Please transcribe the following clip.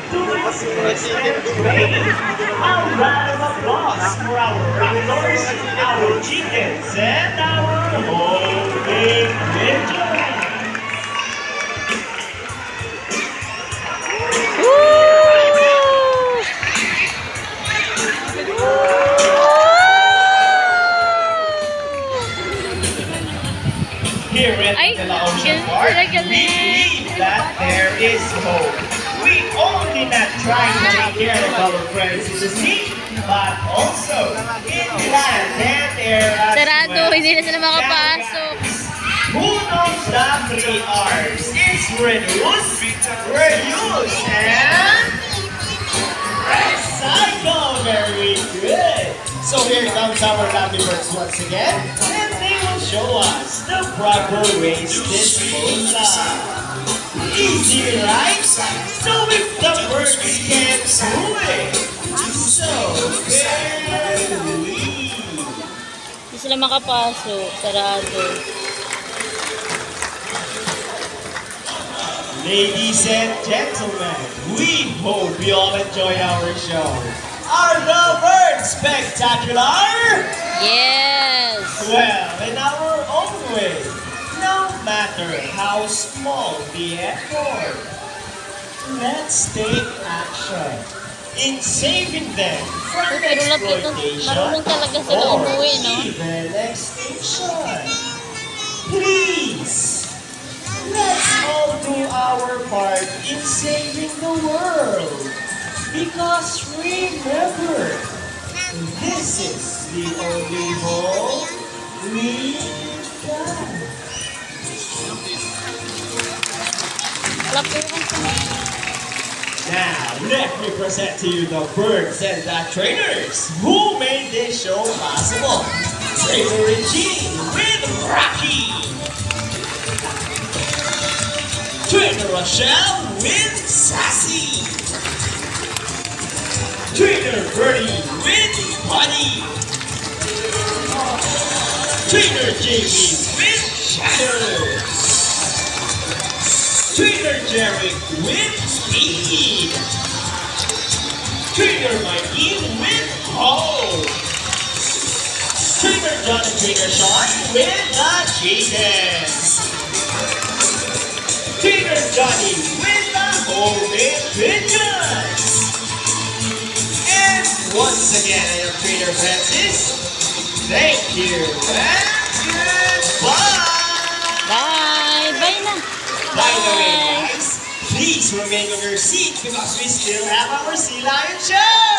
Let's a round of applause for our raptors, our chickens, and our homemade ninjas. Here at the Ocean Park, we believe that there is hope. We only not trying to take care of our friends in the sea, but also in land and air as Sarado, well. hindi na sila makapasok. Who knows the 3 R's? It's reduce, reuse, and recycle. Very good. So here comes our lovely birds once again, and they will show us the proper waste disposal. Easy, right? So if the birds can do it, so can we. Hindi sila makapasok. Sarado. Ladies and gentlemen, we hope you all enjoy our show. Are the birds spectacular? Yes! Well, in our own way, no matter how small the effort, let's take action in saving them from Pero lapit na, exploitation marunong talaga sila or umuwi, no? even extinction. Please, let's all do our part in saving the world. Because remember, this is the only home we got. Lapit lang sa mga. Now, let me present to you the birds and the trainers who made this show possible. Trainer Regine with Rocky. Trainer Rochelle with Sassy. Trainer Birdie with Buddy. Trainer Jamie with Shadow. Trainer Jerry with Speed. Trainer Mikey with Hope. Trainer John and Trainer Sean with the chickens. Trainer Johnny with the homemade pigeons. And once again, I am Trainer Francis. Thank you and goodbye. Bye! Bye na! By the way, guys, please remain on your seat because we still have our Sea Lion show.